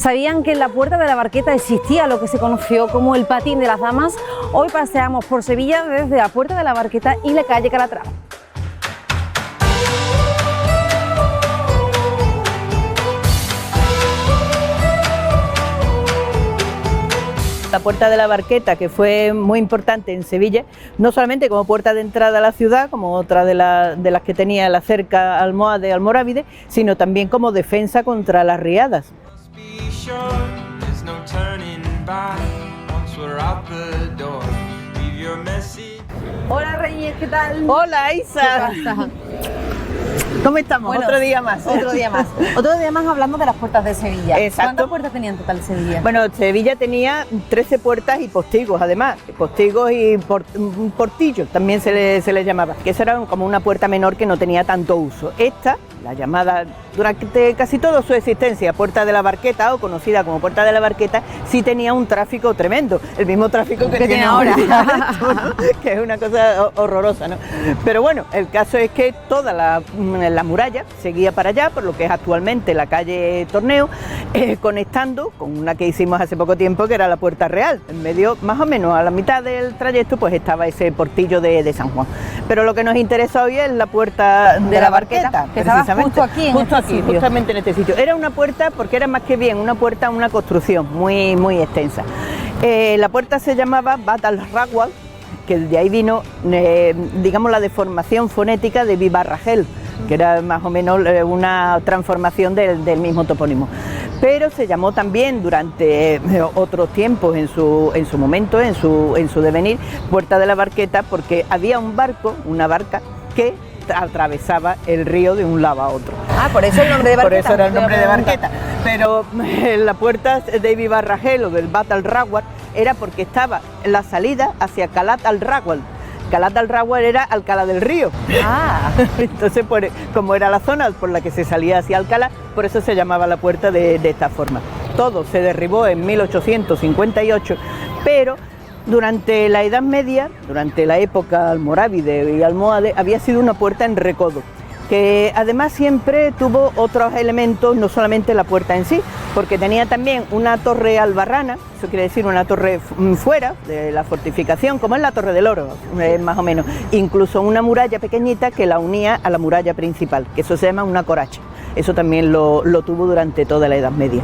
¿Sabían que en la Puerta de la Barqueta existía lo que se conoció como el Patín de las Damas? Hoy paseamos por Sevilla desde la Puerta de la Barqueta y la calle Calatrava. La Puerta de la Barqueta, que fue muy importante en Sevilla, no solamente como puerta de entrada a la ciudad, como otra de las que tenía la cerca almohade almorávide, sino también como defensa contra las riadas. Hola Reyes, ¿qué tal? Hola Isa. ¿Qué pasa? ¿Cómo estamos? Bueno, otro día más. Otro día más. Otro día más hablando de las puertas de Sevilla. Exacto. ¿Cuántas puertas tenía en total Sevilla? Bueno, Sevilla tenía 13 puertas y postigos, además. Postigos y portillos también se le llamaba. Que eso era como una puerta menor que no tenía tanto uso. Esta, la llamada durante casi toda su existencia, Puerta de la Barqueta, o conocida como Puerta de la Barqueta, sí tenía un tráfico tremendo. El mismo tráfico que tiene ahora. ¿No? Que es una cosa horrorosa, ¿no? Pero bueno, el caso es que toda la muralla seguía para allá, por lo que es actualmente la calle Torneo, conectando con una que hicimos hace poco tiempo, que era la Puerta Real. En medio, más o menos a la mitad del trayecto, pues estaba ese portillo de San Juan. Pero lo que nos interesa hoy es la Puerta de la Barqueta, que estaba justo aquí, justamente en este sitio. Era una puerta, porque era más que bien una puerta, una construcción muy, muy extensa. La puerta se llamaba Bat al Ragual, que de ahí vino, digamos, la deformación fonética de Vivarragel, que era más o menos una transformación del mismo topónimo. Pero se llamó también durante otros tiempos, en su momento, en su devenir, Puerta de la Barqueta, porque había un barco, una barca, que atravesaba el río de un lado a otro. Ah, por eso el nombre de Barqueta. Por eso era el nombre de Barqueta. Pero la puerta de Vivarragel o del Bat al Ragual era porque estaba la salida hacia Calat al Ragual. Calat al Ragual era Alcalá del Río. Ah. Entonces, como era la zona por la que se salía hacia Alcalá, por eso se llamaba la puerta de esta forma. Todo se derribó en 1858, pero durante la Edad Media, durante la época almorávide y almohade, había sido una puerta en recodo, que además siempre tuvo otros elementos, no solamente la puerta en sí, porque tenía también una torre albarrana, eso quiere decir una torre fuera de la fortificación, como es la Torre del Oro, más o menos, incluso una muralla pequeñita que la unía a la muralla principal, que eso se llama una coracha. Eso también lo tuvo durante toda la Edad Media.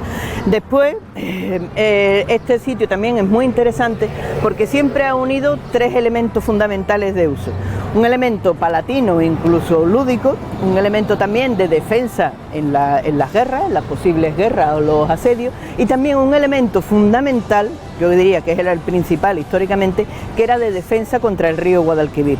Después, este sitio también es muy interesante porque siempre ha unido tres elementos fundamentales de uso. Un elemento palatino, incluso lúdico, un elemento también de defensa en las guerras, en las posibles guerras o los asedios, y también un elemento fundamental, yo diría que era el principal históricamente, que era de defensa contra el río Guadalquivir.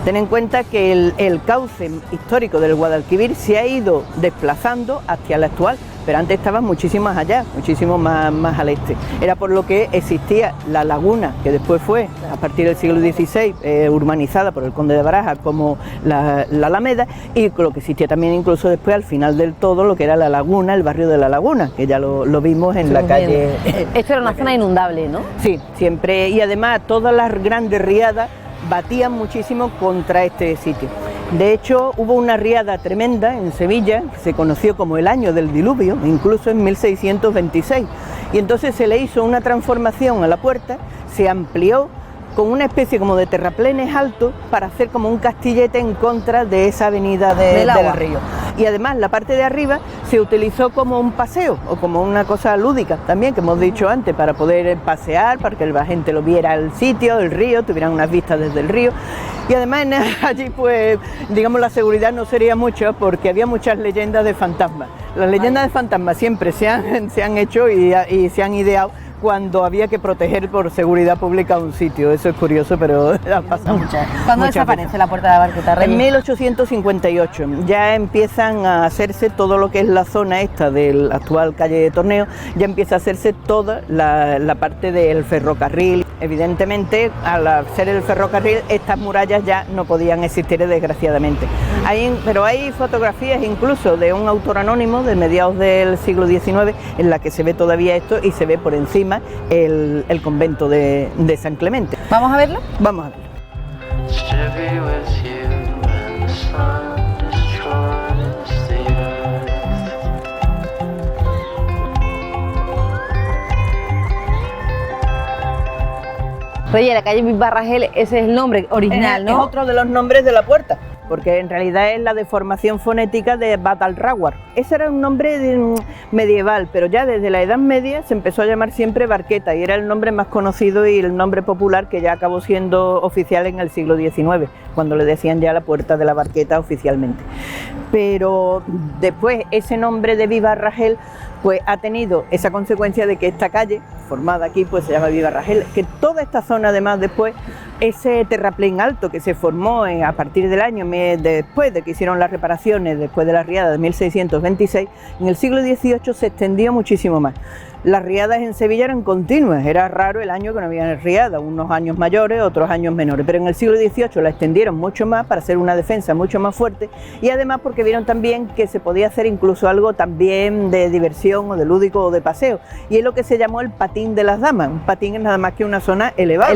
Ten en cuenta que el cauce histórico del Guadalquivir se ha ido desplazando hacia el actual, pero antes estaba muchísimo más allá, muchísimo más al este. Era por lo que existía la laguna, que después fue, a partir del siglo XVI, urbanizada por el conde de Barajas como la Alameda, y lo que existía también incluso después, al final del todo, lo que era la laguna, el barrio de la Laguna, que ya lo vimos en la calle. Esto era una zona inundable, ¿no? Sí, siempre, y además todas las grandes riadas batían muchísimo contra este sitio. De hecho, hubo una riada tremenda en Sevilla, que se conoció como el año del diluvio, incluso en 1626, y entonces se le hizo una transformación a la puerta, se amplió con una especie como de terraplenes altos para hacer como un castillete en contra de esa avenida del río. Y además la parte de arriba se utilizó como un paseo o como una cosa lúdica también, que hemos dicho antes, para poder pasear, para que la gente lo viera el sitio, el río, tuvieran unas vistas desde el río. Y además allí, pues, digamos, la seguridad no sería mucho porque había muchas leyendas de fantasmas. Las leyendas de fantasmas siempre se han hecho y se han ideado cuando había que proteger por seguridad pública un sitio. Eso es curioso, pero ha pasado muchas. ¿Cuándo desaparece la Puerta de la Barqueta, Reyes? En 1858 ya empiezan a hacerse todo lo que es la zona esta del actual calle de Torneo, ya empieza a hacerse toda la parte del ferrocarril. Evidentemente, al hacer el ferrocarril, estas murallas ya no podían existir, desgraciadamente. Pero hay fotografías incluso de un autor anónimo de mediados del siglo XIX en la que se ve todavía esto y se ve por encima el convento de San Clemente. ¿Vamos a verlo? Vamos a verlo. Oye, la calle Vivarragel, ese es el nombre original, ¿no? Es otro de los nombres de la puerta, porque en realidad es la deformación fonética de Bat al-Rawar. Ese era un nombre medieval, pero ya desde la Edad Media se empezó a llamar siempre Barqueta y era el nombre más conocido y el nombre popular que ya acabó siendo oficial en el siglo XIX, cuando le decían ya la puerta de la Barqueta oficialmente. Pero después ese nombre de Vivarragel pues ha tenido esa consecuencia de que esta calle, formada aquí, pues se llama Vivarragel, que toda esta zona además después, ese terraplén alto que se formó a partir del año después de que hicieron las reparaciones, después de la riada de 1626, en el siglo XVIII se extendió muchísimo más. Las riadas en Sevilla eran continuas, era raro el año que no había riadas, unos años mayores, otros años menores, pero en el siglo XVIII la extendieron mucho más para hacer una defensa mucho más fuerte y además porque vieron también que se podía hacer incluso algo también de diversión o de lúdico o de paseo, y es lo que se llamó el patín de las damas. Un patín es nada más que una zona elevada.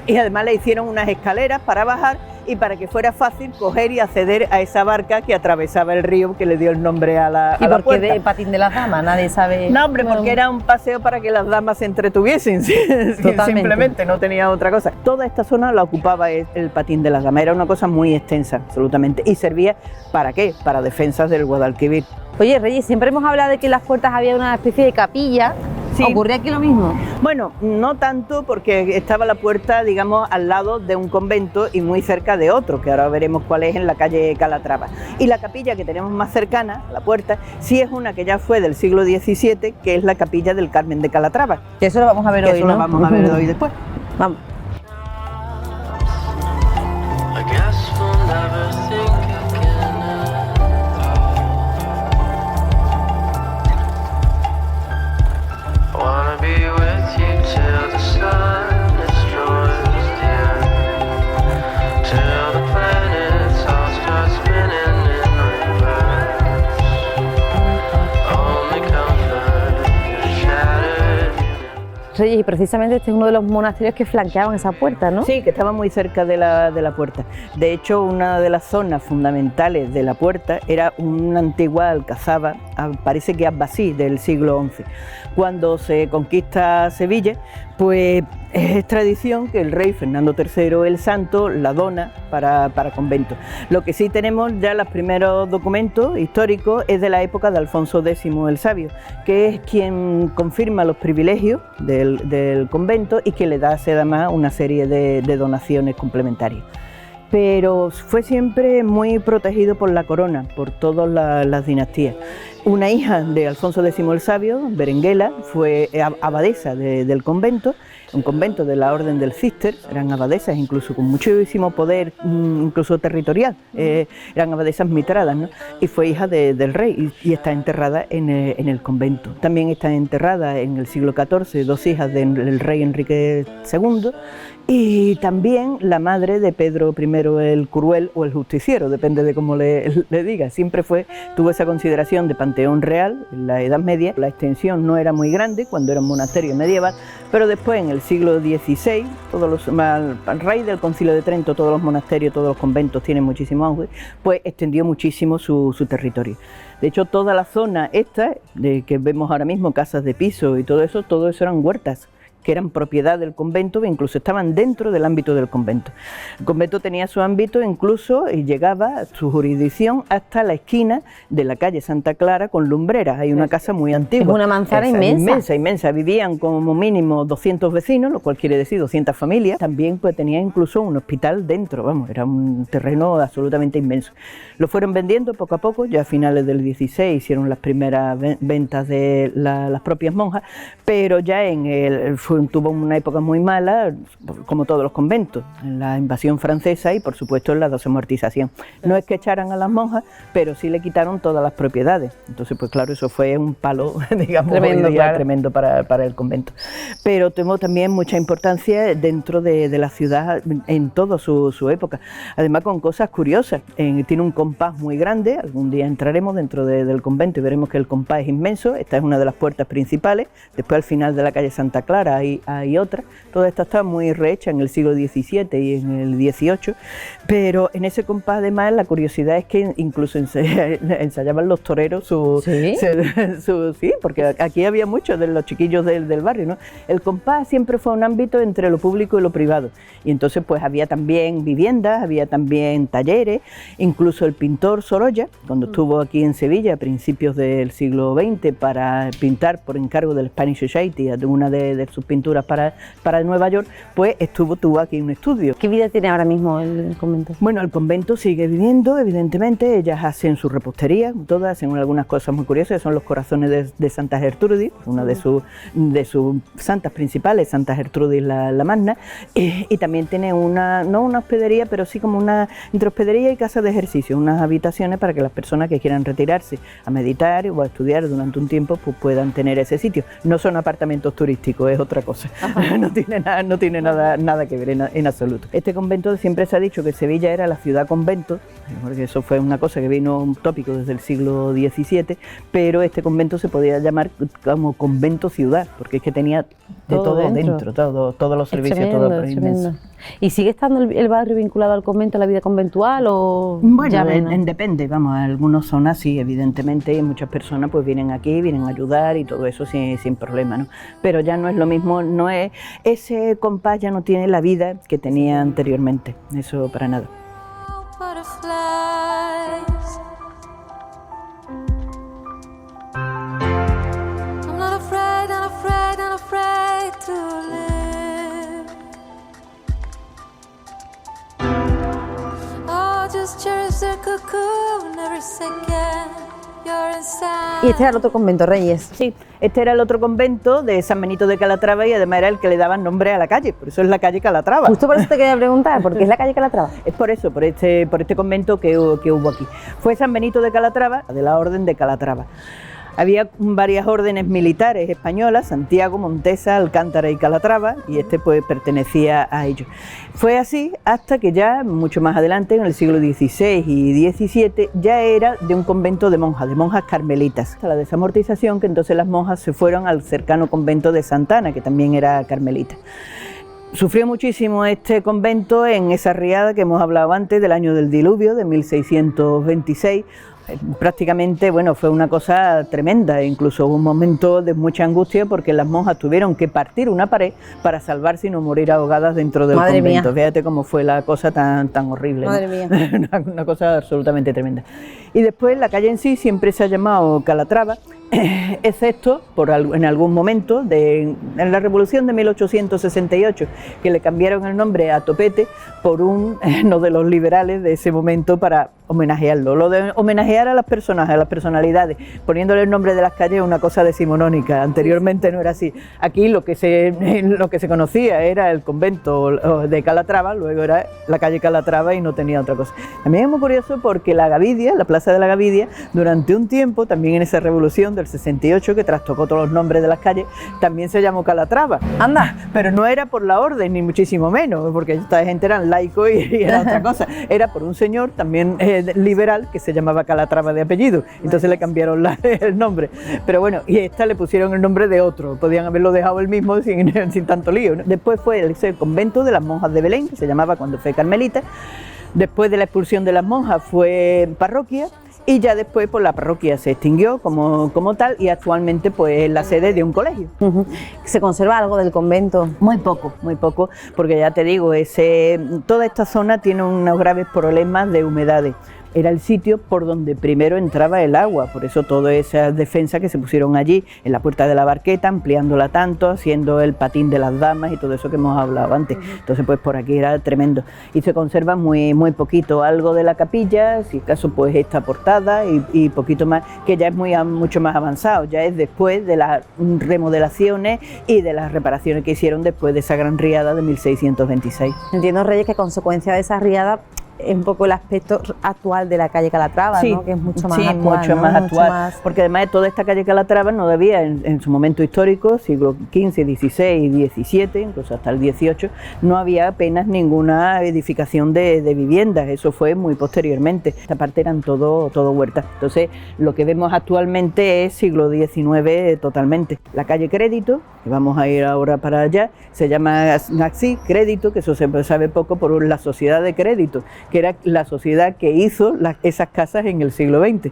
Y además le hicieron unas escaleras para bajar y para que fuera fácil coger y acceder a esa barca que atravesaba el río que le dio el nombre a la puerta. ¿Y por qué de patín de las damas? Nadie sabe. No, hombre, porque era un paseo para que las damas se entretuviesen, simplemente, no tenía otra cosa. Toda esta zona la ocupaba el patín de las damas, era una cosa muy extensa, absolutamente, y servía ¿para qué? Para defensas del Guadalquivir. Oye, Reyes, siempre hemos hablado de que en las puertas había una especie de capilla. Sí. ¿Ocurría aquí lo mismo? Bueno, no tanto porque estaba la puerta, digamos, al lado de un convento y muy cerca de otro, que ahora veremos cuál es, en la calle Calatrava. Y la capilla que tenemos más cercana, la puerta, sí es una que ya fue del siglo XVII, que es la capilla del Carmen de Calatrava. Que eso lo vamos a ver hoy, ¿no? Eso lo vamos a ver hoy después. Vamos. Reyes, y precisamente este es uno de los monasterios que flanqueaban esa puerta, ¿no? Sí, que estaba muy cerca de la puerta. De hecho, una de las zonas fundamentales de la puerta era una antigua alcazaba, parece que abbasí, del siglo XI. Cuando se conquista Sevilla, pues es tradición que el rey Fernando III el Santo la dona para convento. Lo que sí tenemos ya los primeros documentos históricos es de la época de Alfonso X el Sabio, que es quien confirma los privilegios del convento y que le da además una serie de donaciones complementarias. Pero fue siempre muy protegido por la corona, por todas las dinastías. Una hija de Alfonso X el Sabio, Berenguela, fue abadesa del convento, un convento de la Orden del Císter, eran abadesas incluso con muchísimo poder, incluso territorial, eran abadesas mitradas, ¿no? Y fue hija del rey y está enterrada en el convento. También está enterrada en el siglo XIV, dos hijas del rey Enrique II, y también la madre de Pedro I el Cruel o el Justiciero, depende de cómo le diga. Siempre tuvo esa consideración de panteón real en la Edad Media. La extensión no era muy grande cuando era un monasterio medieval, pero después en el siglo XVI, al raíz del Concilio de Trento, todos los monasterios, todos los conventos tienen muchísimo auge, pues extendió muchísimo su territorio. De hecho, toda la zona esta, que vemos ahora mismo, casas de piso y todo eso eran huertas, que eran propiedad del convento e incluso estaban dentro del ámbito del convento. El convento tenía su ámbito incluso y llegaba su jurisdicción hasta la esquina de la calle Santa Clara con Lumbreras. Hay una casa muy antigua. Es una manzana inmensa. Inmensa. Vivían como mínimo 200 vecinos, lo cual quiere decir 200 familias. También pues tenía incluso un hospital dentro, vamos, era un terreno absolutamente inmenso. Lo fueron vendiendo poco a poco, ya a finales del XVI hicieron las primeras ventas de las propias monjas, pero ya tuvo una época muy mala, como todos los conventos, en la invasión francesa y por supuesto en la desamortización. No es que echaran a las monjas, pero sí le quitaron todas las propiedades. Entonces, pues claro, eso fue un palo, digamos, tremendo para el convento. Pero tuvo también mucha importancia dentro de la ciudad en toda su época. Además, con cosas curiosas. Tiene un compás muy grande, algún día entraremos dentro del convento y veremos que el compás es inmenso. Esta es una de las puertas principales. Después, al final de la calle Santa Clara, hay otra. Toda esta está muy rehecha en el siglo XVII y en el XVIII, pero en ese compás además la curiosidad es que incluso ensayaban los toreros sí, porque aquí había muchos de los chiquillos del barrio, ¿no? El compás siempre fue un ámbito entre lo público y lo privado, y entonces pues había también viviendas, había también talleres, incluso el pintor Sorolla, cuando estuvo aquí en Sevilla a principios del siglo XX para pintar por encargo del Spanish Society, de una de sus pinturas para Nueva York, pues tuvo aquí un estudio. ¿Qué vida tiene ahora mismo el convento? Bueno, el convento sigue viviendo, evidentemente, ellas hacen su repostería, todas hacen algunas cosas muy curiosas, son los corazones de Santa Gertrudis, una de sus santas principales, Santa Gertrudis la Magna, y también tiene no una hospedería, pero sí como una entre hospedería y casa de ejercicio, unas habitaciones para que las personas que quieran retirarse a meditar o a estudiar durante un tiempo pues puedan tener ese sitio. No son apartamentos turísticos, es otra cosa. No tiene nada que ver en absoluto. Este convento siempre se ha dicho que Sevilla era la ciudad convento, porque eso fue una cosa que vino un tópico desde el siglo XVII, pero este convento se podía llamar como convento ciudad, porque es que tenía de todo dentro, todos los servicios, todo inmenso. ¿Y sigue estando el barrio vinculado al convento, a la vida conventual o...? Bueno, ya depende, vamos, algunas zonas sí, evidentemente, y muchas personas pues vienen aquí, vienen a ayudar y todo eso sin problema, ¿no? Pero ya no es lo mismo, no es, ese compás ya no tiene la vida que tenía anteriormente, eso para nada. Y este era el otro convento, Reyes. Sí, este era el otro convento de San Benito de Calatrava y además era el que le daban nombre a la calle, por eso es la calle Calatrava. Justo por eso te quería preguntar, ¿por qué es la calle Calatrava? Es por eso, por este convento que hubo aquí. Fue San Benito de Calatrava, de la Orden de Calatrava. Había varias órdenes militares españolas, Santiago, Montesa, Alcántara y Calatrava, y este pues pertenecía a ellos. Fue así hasta que ya, mucho más adelante, en el siglo XVI y XVII, ya era de un convento de monjas carmelitas. Hasta la desamortización, que entonces las monjas se fueron al cercano convento de Santa Ana, que también era carmelita. Sufrió muchísimo este convento en esa riada que hemos hablado antes, del año del diluvio, de 1626, prácticamente, bueno, fue una cosa tremenda, incluso hubo un momento de mucha angustia porque las monjas tuvieron que partir una pared para salvarse y no morir ahogadas dentro del convento. Fíjate cómo fue la cosa tan horrible. Madre mía. Una cosa absolutamente tremenda. Y después la calle en sí siempre se ha llamado Calatrava, excepto en algún momento en la Revolución de 1868, que le cambiaron el nombre a Topete por uno de los liberales de ese momento para homenajearlo. Lo de homenajear a las personas, a las personalidades, poniéndole el nombre de las calles es una cosa decimonónica. Anteriormente no era así. Aquí lo que se conocía era el convento de Calatrava, luego era la calle Calatrava y no tenía otra cosa. También es muy curioso porque la Gavidia, la plaza de la Gavidia, durante un tiempo, también en esa revolución del 68, que trastocó todos los nombres de las calles, también se llamó Calatrava. Anda, pero no era por la orden, ni muchísimo menos, porque esta gente eran laicos y era otra cosa. Era por un señor también liberal que se llamaba Calatrava de apellido, entonces le cambiaron el nombre. Pero bueno, y esta le pusieron el nombre de otro, podían haberlo dejado el mismo sin tanto lío, ¿no? Después fue el convento de las monjas de Belén, que se llamaba cuando fue carmelita. Después de la expulsión de las monjas fue parroquia. Y ya después pues la parroquia se extinguió como tal y actualmente pues es la sede de un colegio. ¿Se conserva algo del convento? Muy poco, porque ya te digo, toda esta zona tiene unos graves problemas de humedades. Era el sitio por donde primero entraba el agua, por eso todas esas defensas que se pusieron allí, en la puerta de la Barqueta, ampliándola tanto, haciendo el patín de las damas y todo eso que hemos hablado antes. Entonces pues por aquí era tremendo. Y se conserva muy poquito, algo de la capilla, si acaso pues esta portada y poquito más, que ya es mucho más avanzado, ya es después de las remodelaciones y de las reparaciones que hicieron después de esa gran riada de 1626. Entiendo, Reyes, que a consecuencia de esa riada un poco el aspecto actual de la calle Calatrava, sí, ¿no? Que es mucho más sí, actual, mucho ¿no? más Mucho actual, más... porque además toda esta calle Calatrava no debía en su momento histórico, siglo XV, XVI, XVII, incluso hasta el XVIII, no había apenas ninguna edificación de viviendas, eso fue muy posteriormente, esta parte eran todo huertas. Entonces lo que vemos actualmente es siglo XIX totalmente. La calle Crédito, que vamos a ir ahora para allá, se llama así, Crédito, que eso se sabe poco, por la sociedad de crédito, que era la sociedad que hizo esas casas en el siglo XX.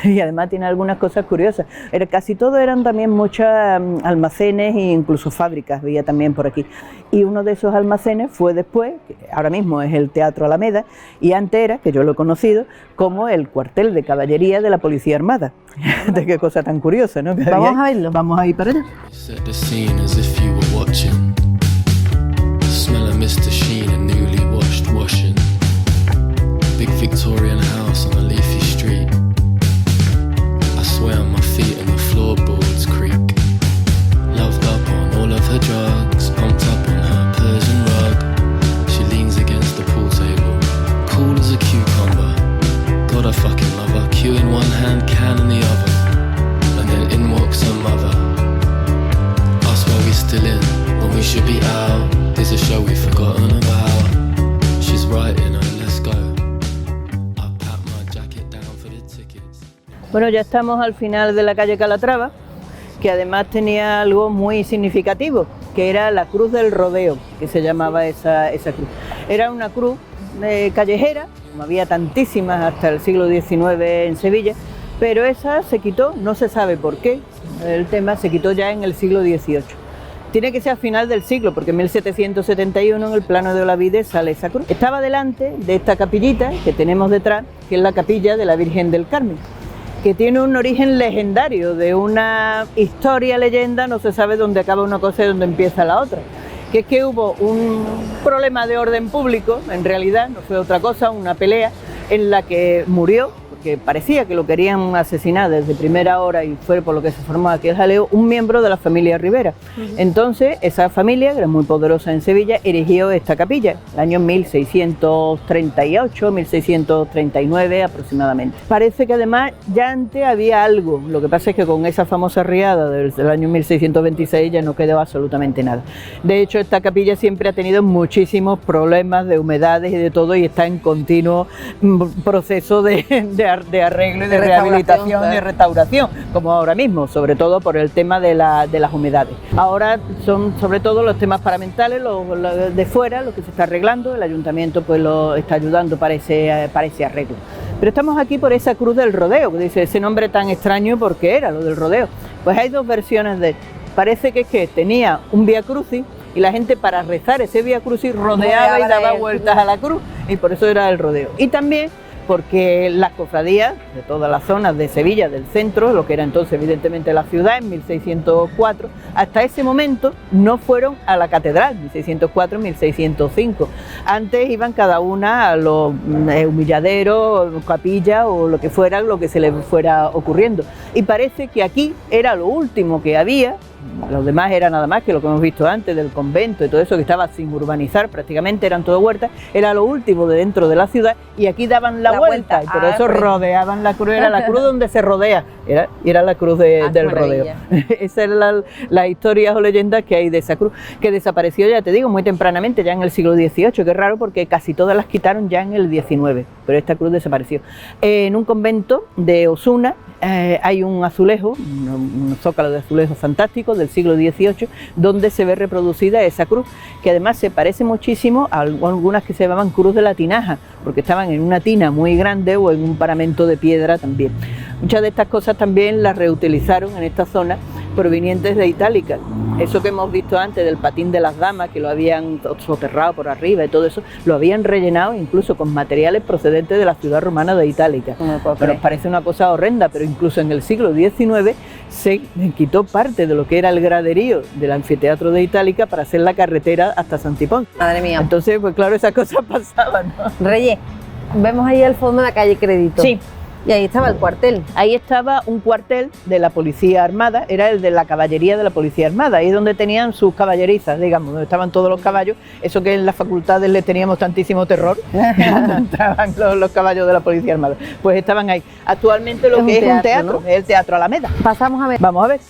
Y además tiene algunas cosas curiosas. Casi todo eran también muchos almacenes e incluso fábricas, veía también por aquí. Y uno de esos almacenes fue después, que ahora mismo es el Teatro Alameda, y antes era, que yo lo he conocido, como el cuartel de caballería de la Policía Armada. De qué cosa tan curiosa, ¿no? Vamos a verlo. Vamos a ir para allá. Mr. Sheen, a newly washed washing. Big Victorian house on a leafy street. I swear my feet and the floorboards creak. Loved up on all of her drugs, pumped up on her Persian rug. She leans against the pool table, cool as a cucumber. God, I fucking love her. Cue in one hand, can in the other. And then in walks her mother. Ask why we still in, when we should be out. There's a show we've forgotten about. She's writing her, let's go. I packed my jacket down for the tickets. Bueno, ya estamos al final de la calle Calatrava, que además tenía algo muy significativo, que era la Cruz del Rodeo, que se llamaba esa cruz. Era una cruz callejera, como había tantísimas hasta el siglo XIX en Sevilla, pero esa se quitó, no se sabe por qué, el tema se quitó ya en el siglo XVIII. Tiene que ser a final del siglo, porque en 1771 en el plano de Olavides sale esa cruz. Estaba delante de esta capillita que tenemos detrás, que es la capilla de la Virgen del Carmen, que tiene un origen legendario, de una historia, leyenda, no se sabe dónde acaba una cosa y dónde empieza la otra. Que es que hubo un problema de orden público, en realidad no fue otra cosa, una pelea en la que murió, porque parecía que lo querían asesinar desde primera hora y fue por lo que se formó aquel jaleo, un miembro de la familia Rivera. Entonces esa familia, que era muy poderosa en Sevilla, erigió esta capilla, el año 1638, 1639 aproximadamente. Parece que además ya antes había algo, lo que pasa es que con esa famosa riada del año 1626 ya no quedó absolutamente nada. De hecho, esta capilla siempre ha tenido muchísimos problemas de humedades y de todo, y está en continuo proceso de arreglo y de rehabilitación, de restauración, como ahora mismo, sobre todo por el tema de las humedades. Ahora son sobre todo los temas paramentales, lo de fuera, lo que se está arreglando, el ayuntamiento pues lo está ayudando para ese arreglo. Pero estamos aquí por esa Cruz del Rodeo, que dice ese nombre tan extraño, porque era lo del rodeo. Pues hay dos versiones de él. Parece que tenía un Vía Crucis, y la gente para rezar ese Vía Crucis rodeaba y daba vueltas a la cruz, y por eso era el rodeo. Y también porque las cofradías de todas las zonas de Sevilla, del centro, lo que era entonces evidentemente la ciudad, en 1604, hasta ese momento no fueron a la catedral, 1604, 1605. Antes iban cada una a los humilladeros, capillas o lo que fuera, lo que se les fuera ocurriendo. Y parece que aquí era lo último que había. Los demás era nada más que lo que hemos visto antes del convento y todo eso, que estaba sin urbanizar, prácticamente eran todo huertas, era lo último de dentro de la ciudad, y aquí daban la vuelta, y por eso rodeaban la cruz, era la cruz donde se rodea, era la cruz del rodeo. Esa es la historia o leyendas que hay de esa cruz, que desapareció, ya te digo, muy tempranamente, ya en el siglo XVIII, que es raro porque casi todas las quitaron ya en el XIX, pero esta cruz desapareció. En un convento de Osuna hay un azulejo, un zócalo de azulejo fantástico del siglo XVIII, donde se ve reproducida esa cruz, que además se parece muchísimo a algunas que se llamaban Cruz de la Tinaja, porque estaban en una tina muy grande o en un paramento de piedra también. Muchas de estas cosas también las reutilizaron en esta zona, provenientes de Itálica. Eso que hemos visto antes del patín de las damas, que lo habían soterrado por arriba y todo eso, lo habían rellenado incluso con materiales procedentes de la ciudad romana de Itálica. Pero os parece una cosa horrenda, pero incluso en el siglo XIX se quitó parte de lo que era el graderío del anfiteatro de Itálica para hacer la carretera hasta Santipón. Madre mía. Entonces, pues claro, esas cosas pasaban, ¿no? Reyes, vemos ahí al fondo la calle Crédito. Sí. Y ahí estaba el cuartel. Ahí estaba un cuartel de la Policía Armada, era el de la caballería de la Policía Armada, ahí es donde tenían sus caballerizas, digamos, donde estaban todos los caballos, eso que en las facultades les teníamos tantísimo terror, cuando entraban los caballos de la Policía Armada, pues estaban ahí. Actualmente lo que es un teatro, ¿no? Es el Teatro Alameda. Pasamos a ver. Vamos a ver.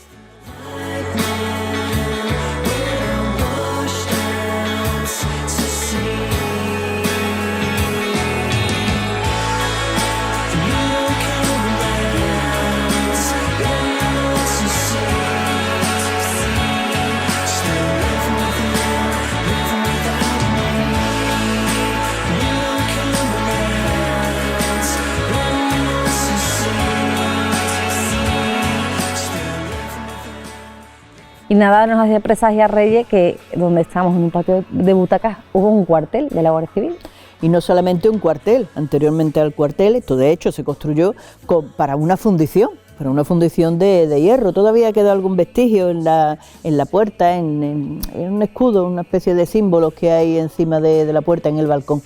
Y nada nos hacía presagiar, Reyes, que donde estamos en un patio de butacas hubo un cuartel de la Guardia Civil. Y no solamente un cuartel, anteriormente al cuartel, esto de hecho se construyó para una fundición de hierro. Todavía queda algún vestigio en la puerta, en un escudo, una especie de símbolos que hay encima de la puerta en el balcón.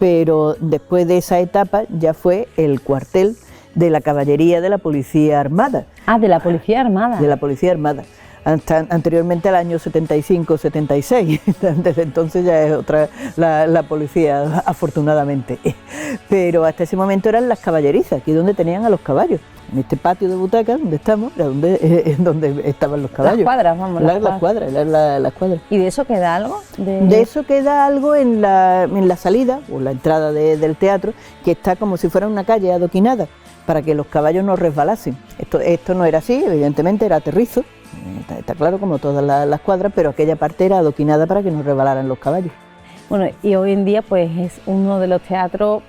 Pero después de esa etapa ya fue el cuartel de la caballería de la Policía Armada. Ah, de la Policía Armada. De la Policía Armada. Anteriormente al año 75-76, desde entonces ya es otra la policía, afortunadamente, pero hasta ese momento eran las caballerizas, aquí donde tenían a los caballos, en este patio de butacas donde estamos, era donde estaban los caballos. Las cuadras, vamos. Las cuadras. ¿Y de eso queda algo? De eso queda algo en la salida o la entrada del teatro, que está como si fuera una calle adoquinada, para que los caballos no resbalasen. Esto no era así, evidentemente era aterrizo. Está claro, como todas las cuadras, pero aquella parte era adoquinada para que no resbalaran los caballos. Bueno, y hoy en día pues es uno de los teatros,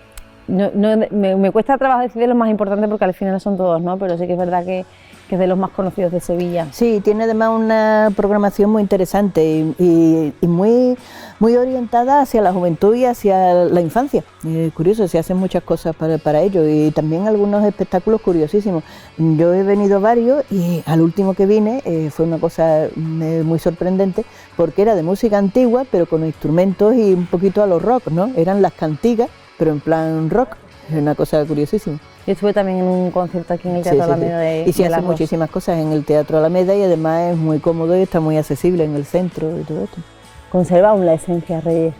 me cuesta trabajo decir de los más importantes porque al final son todos, ¿no? Pero sí que es verdad que es de los más conocidos de Sevilla. Sí, tiene además una programación muy interesante y muy orientada hacia la juventud y hacia la infancia. Curioso, se hacen muchas cosas para ello y también algunos espectáculos curiosísimos. Yo he venido a varios y al último que vine fue una cosa muy sorprendente porque era de música antigua pero con instrumentos y un poquito a los rock, ¿no? Eran las cantigas pero en plan rock, es una cosa curiosísima. Yo estuve también en un concierto aquí en el Teatro Alameda. Y se hacen muchísimas cosas en el Teatro Alameda y además es muy cómodo y está muy accesible en el centro y todo esto. ¿Conserva aún la esencia, Reyes?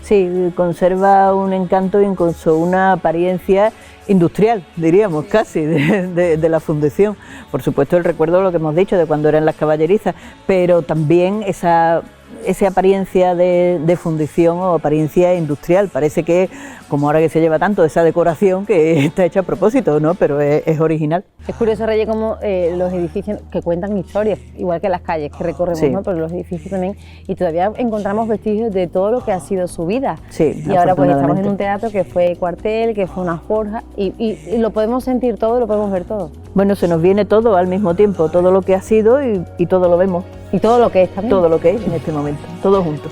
Sí, conserva un encanto e incluso una apariencia industrial, diríamos, casi, de la fundición. Por supuesto el recuerdo de lo que hemos dicho, de cuando eran las caballerizas, pero también esa apariencia de fundición o apariencia industrial. Parece que, como ahora que se lleva tanto, esa decoración que está hecha a propósito, ¿no? Pero es original. Es curioso, Reyes, como los edificios que cuentan historias, igual que las calles que recorremos, sí, ¿no? Pero los edificios también, y todavía encontramos vestigios de todo lo que ha sido su vida. Sí, y ahora pues estamos en un teatro que fue cuartel, que fue una forja, y lo podemos sentir todo, lo podemos ver todo. Bueno, se nos viene todo al mismo tiempo, todo lo que ha sido y todo lo vemos. Y todo lo que es también. Todo lo que es en este momento, todo junto.